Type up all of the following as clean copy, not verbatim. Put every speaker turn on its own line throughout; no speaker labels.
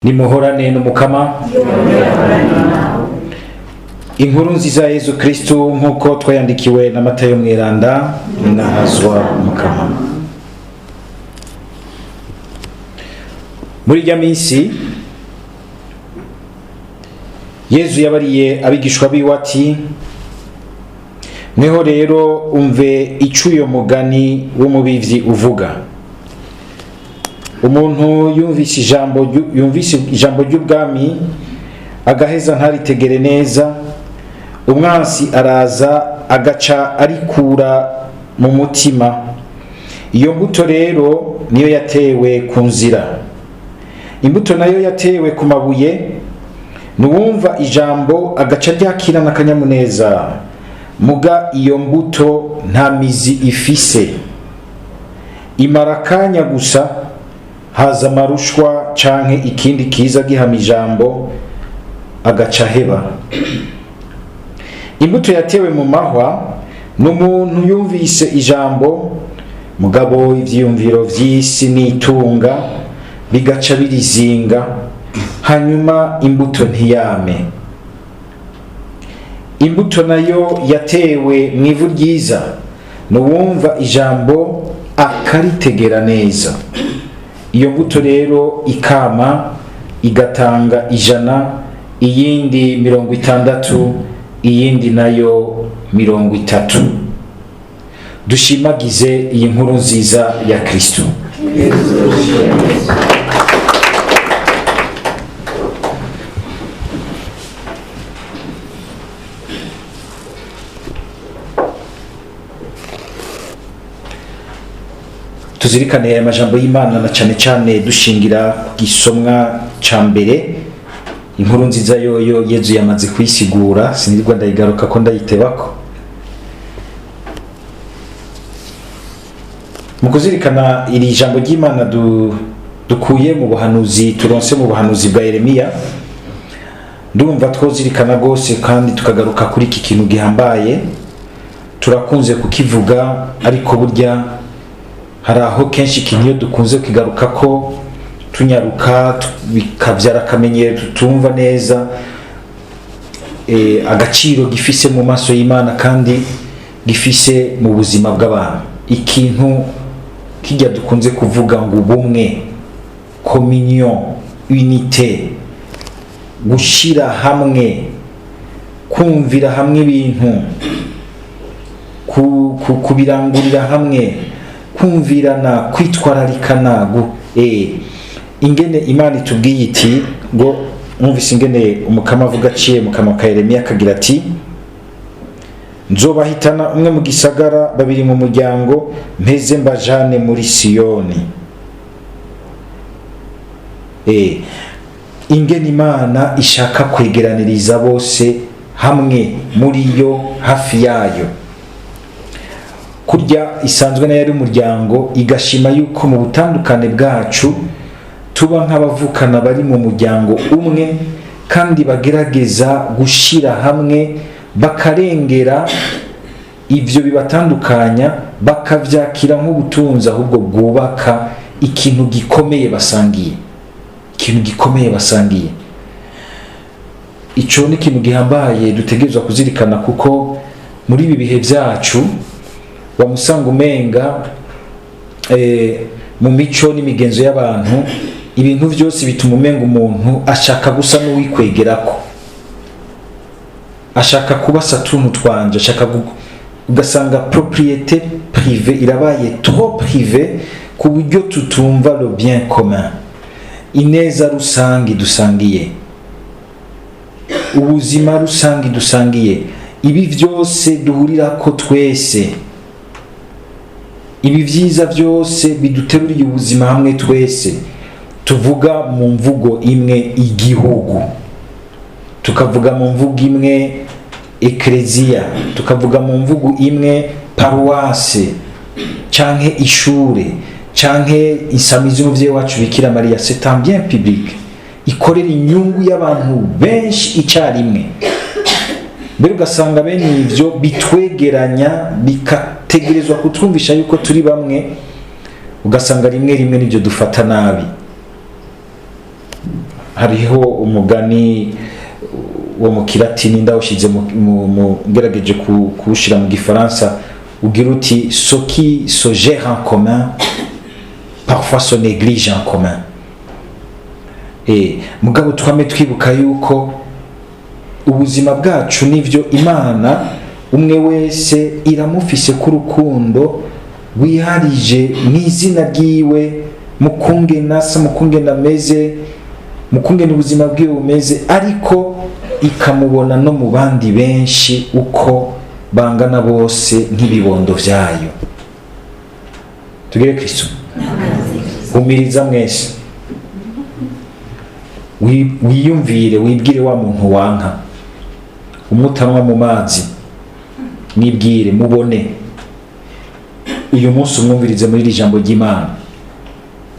nimuhorane n'umukama. Inkuru nziza ya Yesu Kristo nkuko twayandikiwe na Matayo mweranda nahazwa mukama. Muri ya minsi Yesu yabariye abigishwa biwe ati, mweho rero umve icuyo mugani w'umubivyi uvuga. Umuntu yumvise ijambo ry'ubwami agaheza ntaritegere neza, umwansi araza agaca arikura mu mutima. Iyo mbuto rero niyo yatewe ku nzira. Imbuto nayo yatewe ku mabuye, nuwumva ijambo agaca ryakirana akanyamuneza, muga iyo mbuto nta mizi ifise. Imara akanya gusa, haza amarushwa canke ikindi kiza gihama ijambo agaca heba. Imbuto yatewe mu mahwa n'umuntu yumvise ijambo, mugabo ivyiyumviro vy'isi n'itunga bigaca birizinga, hanyuma imbuto ntiyame. Imbuto nayo yatewe mw'ivu ryiza, n'uwumva ijambo akaritegera neza. Iyo mbuto rero ikama, igatanga 100, iyindi 60, iyindi nayo 30. Dushimagize iyi nkuru nziza ya Kristo. Tuzirikane aya majambo y'Imana na cane cane dushingira ku gisomwa ca mbere. Inkuru nziza yoyo Yesu yamaze kwisigura, sinirwa ndayigaruka ko ndayitebako. Mu kuzirikana iri jambo ry'Imana dukuye mu buhanuzi, turonse mu buhanuzi bwa Yeremiya, ndumva twozirikana gose kandi tukagaruka kuri iki kintu gihambaye. Turakunze kukivuga, ariko burya hari aho kenshi ikintu dukunze kigaruka ko tunyaruka bikavyara akamenyero tutumva neza agaciro gifise mu maso y'Imana kandi gifise mu buzima bw'abantu. Ikintu kijya dukunze kuvuga ngo ubumwe, communion, unité, gushira hamwe, kumvira hamwe ibintu, kubirangurira hamwe, kumvirana, kwitwararikana. Ingene Imana itubwiye iti ngo, mwumvise ingene umukama avuga aciye mu kanwa ka Yeremiya akagira ati, nzobahitana umwe mu gisagara, babiri mu muryango, mpeze mbajane muri Siyoni. Ingene Imana ishaka kwegeraniriza bose hamwe muri yo, hafi yayo. Kurya isanzwe na yari umuryango, igashima yuko mu butandukane bwacu tuba nk'abavukana bari mu muryango umwe, kandi bagerageza gushira hamwe bakarengera ivyo bibatandukanya, bakavyakira nk'ubutunzi ahubwo bwubaka ikintu gikomeye basangiye. Ikintu gikomeye basangiye. Ico ni ikintu gihambaye dutegerezwa kuzirikana, kuko muri ibi bihe vyacu wamusanga umenga mu mico n'imigenzo y'abantu, ibintu vyose bituma umenga umuntu ashaka gusa n'uwikwegerako, ashaka kuba satuntu twanje, ashaka ugasanga propriété privée irabaye trop privée ku buryo tutumva le bien commun, ineza rusangi dusangiye, ubuzima rusangi dusangiye, ibi vyose duhurirako twese, ibi vyiza vyose biduteruriye ubuzima hamwe twese. Tuvuga mu mvugo imwe igihugu, tukavuga mu mvugo imwe eklezia, tukavuga mu mvugo imwe paruwase, canke ishure, canke insamizi y'umuvyeyi wacu Bikira Mariya. C'est un bien public, ikorera inyungu y'abantu benshi icarimwe. Mbere ugasanga bene ivyo bitwegeranya, bikategerezwa kutwumvisha yuko turi bamwe, ugasanga rimwe rimwe nivyo dufata nabi. hariho umugani wo mu kilatini ndawushize mu ngerageje kuwushira mu gifaransa ugira uti ce qui se gère en commun parfois se néglige en commun. Mugabo twame twibuka yuko ubuzima bwacu nivyo Imana umwe wese iramufise ku rukundo wiharije mw'izina ryiwe, mukungena asa, mukungena ameze, mukungena ubuzima bwiwe bumeze, ariko ikamubona no mu bandi benshi uko bangana bose nk'ibibondo vyayo. Tugire Kristo. Umiriza mwese, wiyumvire, wibwire wa muntu wanka, umutanwa mu mazi, mwibwire, mubone. Uyu munsi umwumvirize muri iri jambo ry'Imana,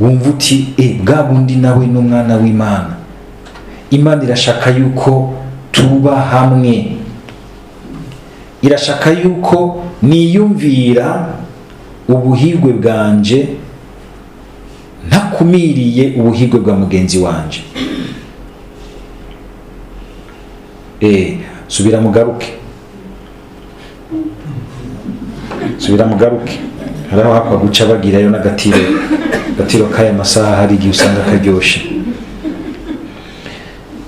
wumva uti bwa bundi nawe n'umwana w'Imana. Imana irashaka yuko tuba hamwe, irashaka yuko niyumvira ubuhigwe bwanje ntakumiriye ubuhigwe bwa mugenzi wanje. Subira mugaruke, subira mugaruke. Haraho hapa guca bagirayo n'agatiro kaya masaha hari igihe usanga karyoshe.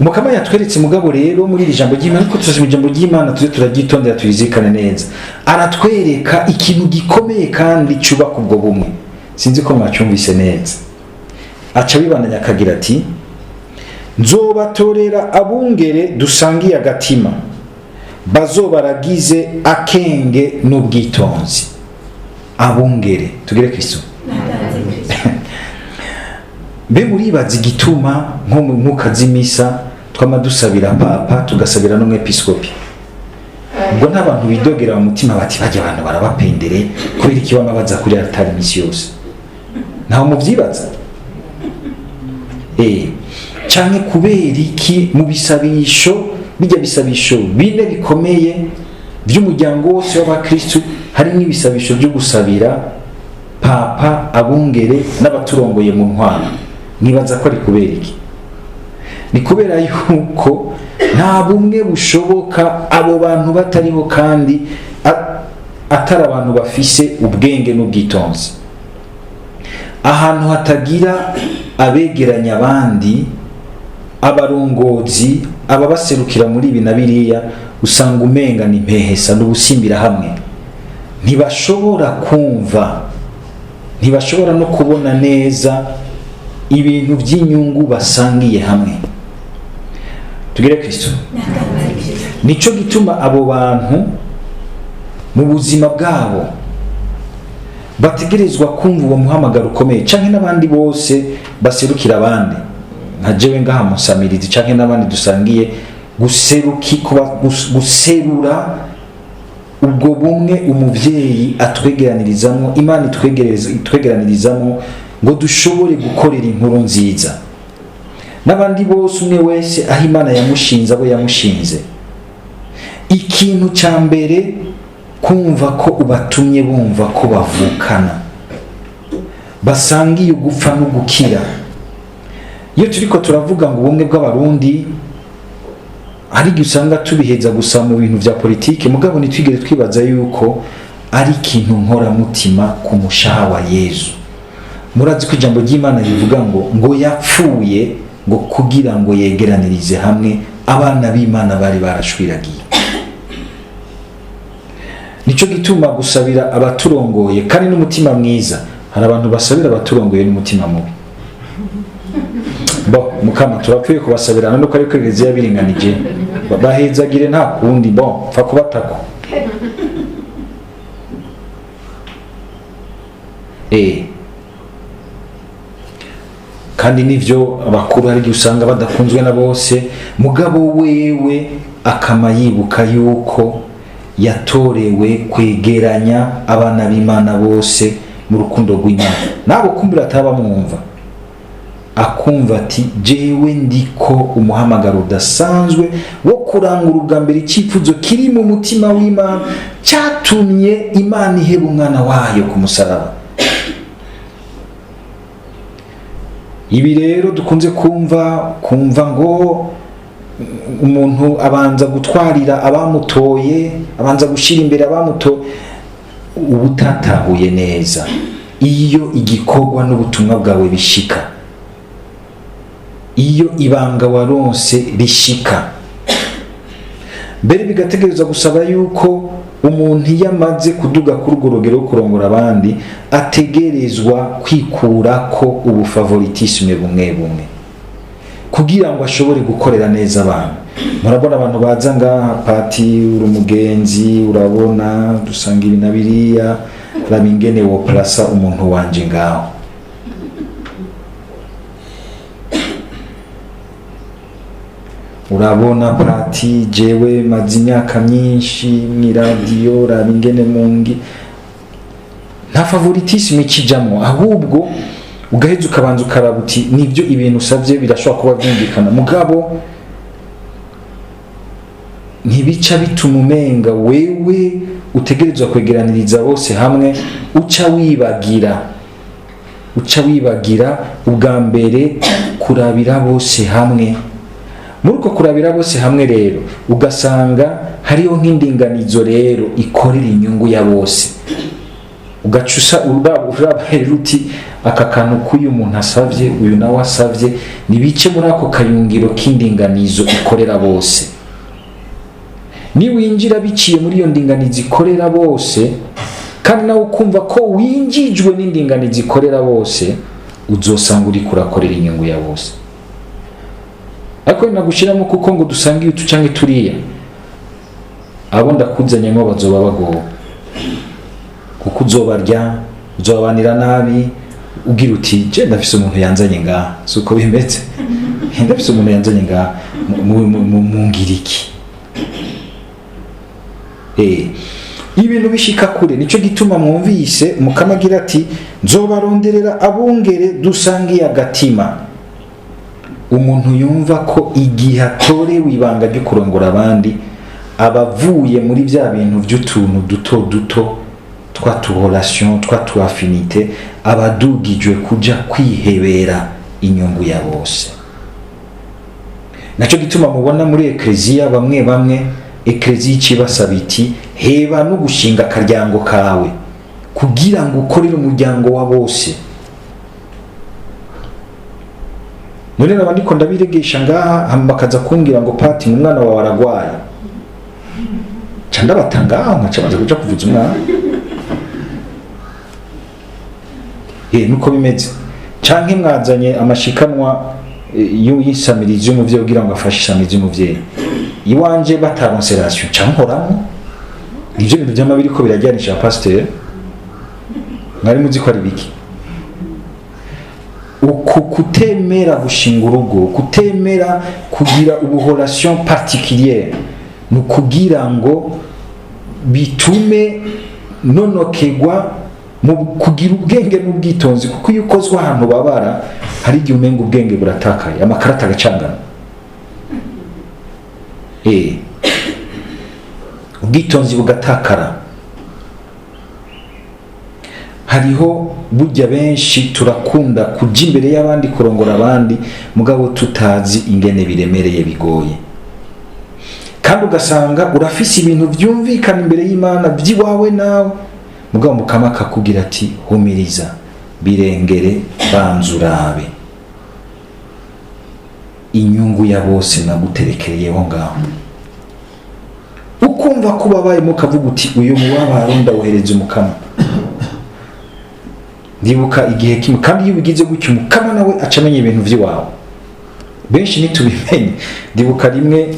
Umukama yatweretse mugabo rero muri iri jambo ry'Imana, ariko tuzi mu jambo ry'Imana tuze turaryitondera turizikane neza. Aratwereka ikintu gikomeye kandi cyubaka ubwo bumwe. Sinzi ko mwacyumvise neza. Aca bibananya akagira ati nzobatorera abungere dusangiye agatima, bazobaragize akenge n'ubwitonzi. Abungere, tugire Kristo. Be muribaza igituma nko mu mwuka z'imisa twamadusabira papa tugasabira no mwepiskopi. Ubwo n'abantu bidogera mu mutima bati bajya abantu barabapendere kubera iki bamabaza kuri altari misi yose. Naho muvyibaza? Canke kubera iki mu bisabisho, bijya bisabisho bine bikomeye by'umuryango wose w'abakristo harimo ibisabisho byo gusabira papa, abungere n'abaturongoye mu ntwaro. Nibaza ko ari kubera iki? Ni kubera yuko nta bumwe bushoboka abo bantu batariho kandi atari abantu bafise ubwenge n'ubwitonzi. Ahantu hatagira abegeranya abandi, abarongozi, ababaserukira muri ibi na biriya, usanga umenga ni mpehesa n'ubusimbira hamwe. Ntibashobora kumva, ntibashobora no kubona neza ibintu by'inyungu basangiye hamwe. Tugire Kristo. Nico gituma abo bantu mu buzima bwabo bategerezwa kumva uwo muhamagaro ukomeye, canke n'abandi bose baserukira abandi nka jewe ngaha musamirizi canke n'abandi dusangiye guserura ubwo bumwe umuvyeyi atwegeranirizamo, Imana itwegeranirizamo ngo dushobore gukorera inkuru nziza n'abandi bose, umwe wese aho Imana yamushinze, abo yamushinze. Ikintu ca mbere kumva ko ubatumye bumva ko bavukana, basangiye gupfa no gukira. Iyo turiko turavuga ngo ubumwe bw'abarundi, hari igihe usanga tubiheza gusa mu bintu vya politike, mugabo ntitwigere twibaza yuko ari ikintu nkoramutima ku mushaha wa Yesu. Murazi ko ijambo ry'Imana rivuga ngo yapfuye ngo kugira ngo yegeranirize hamwe abana b'Imana bari barashwiragiye. Nico gituma gusabira abaturongoye kandi n'umutima mwiza. Hari abantu basabira abaturongoye n'umutima mubi. Mukama turapfuye kubasabirana nuko ariko Eglise yabiringanije, bahezagire nta kundi pfa kubatako. Kandi nivyo abakuru hari igihe usanga badakunzwe na bose, mugabo wewe akama yibuka yuko yatorewe kwegeranya abana b'Imana bose mu rukundo rw'Imana. Nabo kumbura ataba mwumva, akumva ati jewe ndiko umuhamagaro udasanzwe wo kurangura ubwa mbere icyifuzo kiri mu mutima w'Imana cyatumye Imana iheba umwana wayo ku musaraba. ibi rero dukunze kumva ngo umuntu abanza gutwarira abamutoye, abanza gushira imbere abamutoye, ubutatahuye neza iyo igikorwa n'ubutumwa bwawe bishika, iyo ibanga waronse rishika. Mbere bigategereza gusaba yuko umuntu yamaze kuduga kuri urwo rugero rwo kurongora abandi ategerezwa kwikurako ubufavoritisme bumwe bumwe kugira ngo ashobore gukorera neza abantu. Murabona abantu baza ngaha, pati uri umugenzi, urabona dusanga ibi na biriya, raba ingene wo plasa umuntu wanje ngaho. Urabona pati jewe maze imyaka myinshi mw'iradiyo, raba ingene mungi, nta favoritisme ikijamwo, ahubwo ugaheza ukabanza ukaraba uti nibyo ibintu usabye birashobora kuba byumvikana, mugabo ntibica bituma umenga wewe utegerezwa kwegeraniriza bose hamwe, uca wibagira ubwa mbere kurabira bose hamwe. Muri uko kurabira bose hamwe rero ugasanga hariho nk'indinganizo rero ikorera inyungu ya bose, ugacusa uraba rero uti aka kantu k'uyu muntu asavye, uyu nawe asavye, nibice muri ako kayungiro k'indinganizo ikorera bose. Niwinjira biciye muri iyo ndinganizo ikorera bose, kandi nawe ukumva ko winjijwe n'indinganizo ikorera bose, uzosanga uri kurakorera inyungu ya bose. Ariko nagushiramo kuko ngo dusange utu canke turiya, abo ndakuzanye ngo bazoba bagowe, kuko uzobarya, uzobanira nabi, ugira uti je ndafise umuntu yanzanye ngaha, suko bimeze, ndafise umuntu yanzanye ngaha, mungiriki. Ibintu bishika kure, nico gituma mwumvise Mukama agira ati nzobaronderera abungere dusangiye agatima. Umuntu yumva ko igihe atorewe ibanga ryo kurongora abandi abavuye muri bya bintu by'utuntu duto twatuholation, twatuafinite, abadugijwe kuja kwihebera inyungu ya bose. Naco gituma mubona muri ekleziya bamwe ekleziya ikibasaba iti heba no gushinga akaryango kawe kugira ngo ukorere umuryango wa bose. None nabandiko ndabiregesha ngaha bakaza kumbwira ngo pati umwana wawe aragwaye, canda batanga nkaca baza kuja kuvuza umwana. Nuko bimeze. Canke mwazanye amashikanwa y'insamirizi y'umuvyeyi kugira ngo afashe isamirizi y'umuvyeyi, iwanje bataronserasiyo cankoramo. Ivyo bintu by'amabiri ko birajyanisha pasteur, mwari muzi ko ari biki? Uku kutemera gushinga urugo, kutemera kugira ubuholation particulière, nukugira ngo bitume nonokegwa mu kugira ubwenge n'ubwitonzi, kuko iyo ukozwe ahantu babara hari igihe umenga ubwenge buratakaye, amakarata agacangana. Ubwitonzi bugatakara. Hariho burya benshi turakunda kuja imbere y'abandi kurongora abandi, mugabo tutazi ingene biremereye bigoye, kandi ugasanga urafise ibintu byumvikana imbere y'Imana by'iwawe nawe, mugabo Mukama akakubwira ati humiriza, birengere, banza urabe inyungu ya bose naguterekereyeho ngaho. Ukumva ko babaye mukavuga uti uyu mubabaro ndawuhereza Mukama. Ndibuka igihe kimwe, kandi iyo bigize gutyo Mukama nawe acamenye ibintu by'iwawe. Benshi nitubimenye. Ndibuka rimwe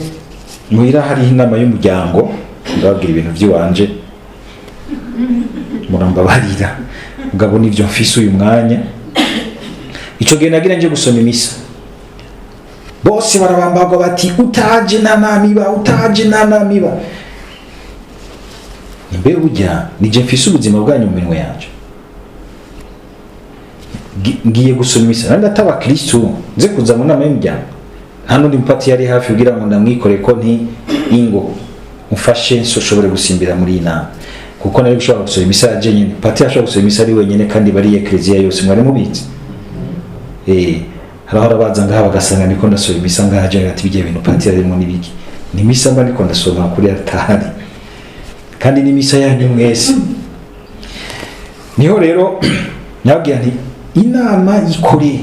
muhira hari inama y'umuryango, ndababwira ibintu by'iwanje, murambabarira mugabo nivyo mfise uyu mwanya. Ico gihe nagira nje gusoma imisa, bose barabambagwa bati utaje nanamiba, utaje nanamiba. Mbe burya nije mfise ubuzima bwanyu mu minwe yanje. Ngiye gusoma imisa, nandi ataba Kristo nze kuza mu nama y'umuryango, nta nundi mpati yari hafi kugira ngo ndamwikore ko nti ingo mufashe nsoshobore gusimbira muri inama, kuko nari gushobora gusoma imisa yaje nyine. Pati yashobora gusoma imisa ari wenyene kandi bari ekleziya yose mwari mubizi. harahora baza ngaha bagasanga niko ndasoma imisa ngaha aje ati bigiye ibintu patira arimo n'ibiki ni misa mba niko ndasoma kuri altari kandi ni misa yanyu mwese. Niho rero nyabwiye nti inama yikore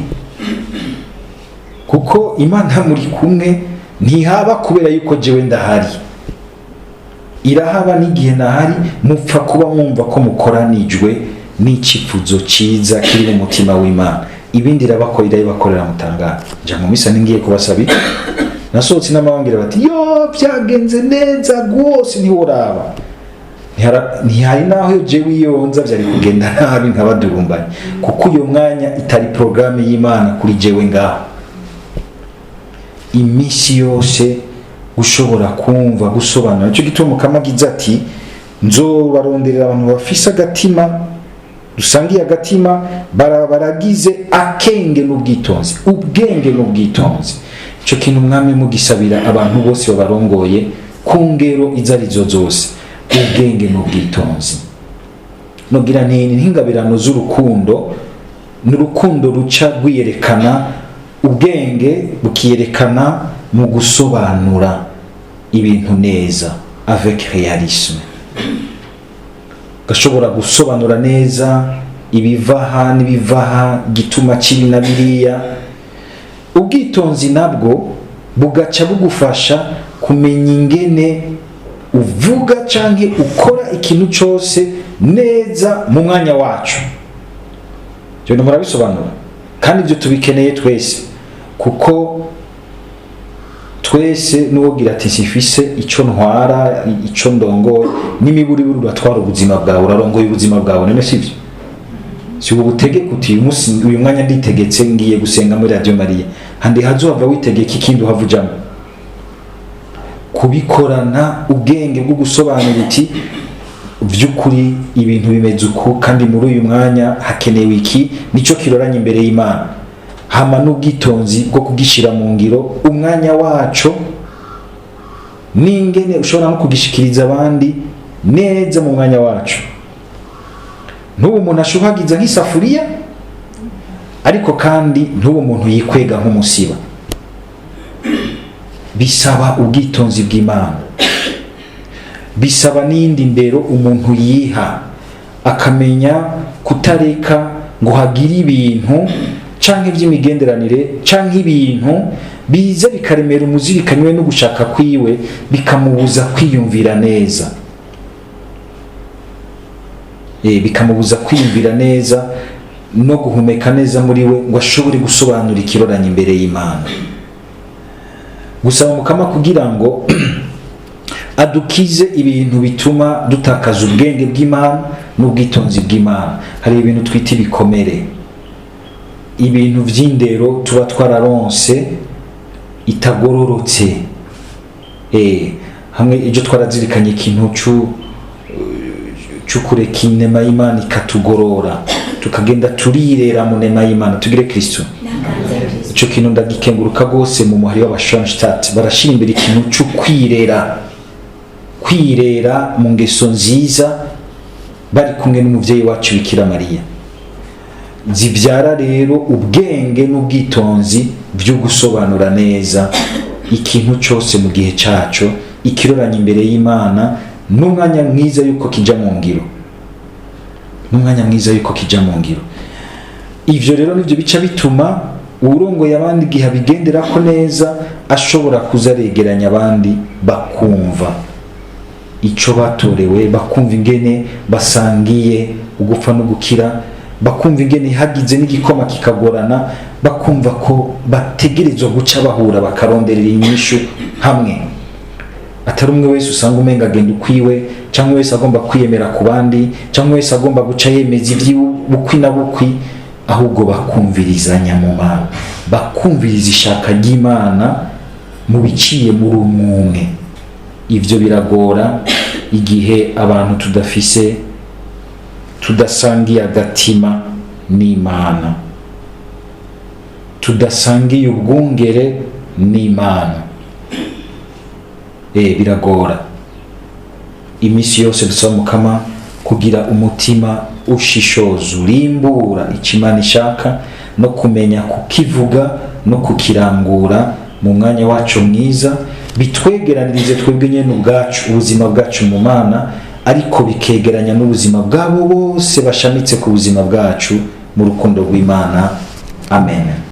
kuko Imana muri kumwe ntihaba kubera yuko jewe ndahari, irahaba n'igihe nahari mupfa kuba mwumva ko mukoranijwe n'icifuzo ciza kiri mu mutima w'Imana. Ibindi irabakorera mutangara nja mu misa ningiye kubasabira nasohotse n'amabangire bati yo byagenze neza gose ntiworaba ntihari naho jewe yonza byari kugenda nabi nkabadurumbanye kuko uyo mwanya itari programme y'Imana kuri jewe ngaho. Imisi yose gushobora kumva gusobanura icyo gituma Mukamagize ati nzobaronderera abantu bafise agatima dusangiye agatima baragize akenge n'ubwitonzi ubwenge n'ubwitonzi. Ico kintu mwami mugisabira abantu bose babarongoye ku ngero izarizo zose, ubwenge n'ubwitonzi. Nogira n'ingabirano z'urukundo n'urukundo ruca rwiyerekana, ubwenge bukiyerekana mu gusobanura ibintu neza avec réalisme. Gashobora gusobanura neza ibivaha n'ibivaha gituma kibi na biriya. Ubwitonzi nabwo bugaca bugufasha kumenya ingene uvuga canke ukora ikintu cyose neza mu mwanya wacu. Cyo murabisobanura kandi ibyo tubikeneye twese kuko twese nuwogira ati sifise ico ntwara ico ndongoye n'imiburi buri uratwara ubuzima bwawe urarongoye ubuzima bwawe none sivyo si ubutegeka uti uyu mwanya nditegetse ngiye gusenga muri Radio Maria handi hazohava witegeka ikindi uhavujamo kubikorana ubwenge bwo gusobanura uti vyukuri ibintu bimeze uko kandi muri uyu mwanya hakenewe iki nico kiroranye imbere y'Imana. Hama n'ubwitonzi bwo kugishira mu ngiro umwanya wacu n'ingene ushobora no kugishikiriza abandi neza mu mwanya wacu. N'ubu umuntu ashuhagiza nk'isafuriya ariko kandi n'ubu umuntu yikwega nk'umusiba. Bisaba ubwitonzi bw'Imana, bisaba n'indi ndero umuntu yiha akamenya kutareka ngo hagire ibintu canke by'imigenderanire canke ibintu biza bikaremera umuzirikanywe no gushaka kwiwe bikamubuza kwiyumvira neza. Bikamubuza kwiyumvira neza no guhumeka neza muri we ngo ashobore gusobanura ikiroranye imbere y'Imana. Gusaba Mukama kugira ngo adukize ibintu bituma dutakaza ubwenge bw'Imana n'ubwitonzi bw'Imana. Hari ibintu twita ibikomere, ibintu vy'indero tuba twararonse itagororotse. Hamwe ijo twarazirikanye ikintu cy'ukureka inema y'Imana ikatugorora tukagenda turirera mu nema y'Imana tugire Kristo. Ico kintu ndagikenguruka gose mu muhari w'abashonstadt barashira imbere ikintu cyo kwirera mu ngeso nziza bari kumwe n'umuvyeyi wacu Bikira Mariya. Zivyara rero ubwenge n'ubwitonzi byo gusobanura neza ikintu cyose mu gihe cyaco ikiroranye imbere y'Imana n'umwanya mwiza yuko kija mu ngiro. Ivyo rero nivyo bica bituma urongoye abandi gihe abigendera ko neza ashobora kuzaregeranya abandi bakumva ico batorewe, bakumva ingene basangiye ugupfa no gukira, bakumva ingene hagize n'igikoma kikagorana, bakumva ko bategerezwa guca bahura bakaronderera inyishu hamwe. Atari umwe wese usanga umenga agenda ukwiwe cyangwa wese agomba kwiyemera ku bandi cyangwa wese agomba guca yemeza ivy'ubukwi na bukwi, ahubwo bakumvirizanya mu Mana, bakumviriza ishaka ry'Imana mu biciye muri umwe. Ivyo biragora igihe abantu tudasangiye agatima n'Imana, tudasangiye ubwungere n'Imana. Biragora. Imisi yose dusaba Mukama kugira umutima ushishoza urimbura icyo Imana ishaka no kumenya kukivuga no kukirangura mu mwanya wacu mwiza, bitwegeranirize twebwe nyene ubwacu ubuzima bwacu mu Mana, ariko bikegeranya n'ubuzima bwabo bose bashamitse ku buzima bwacu mu rukundo rw'Imana. Amen.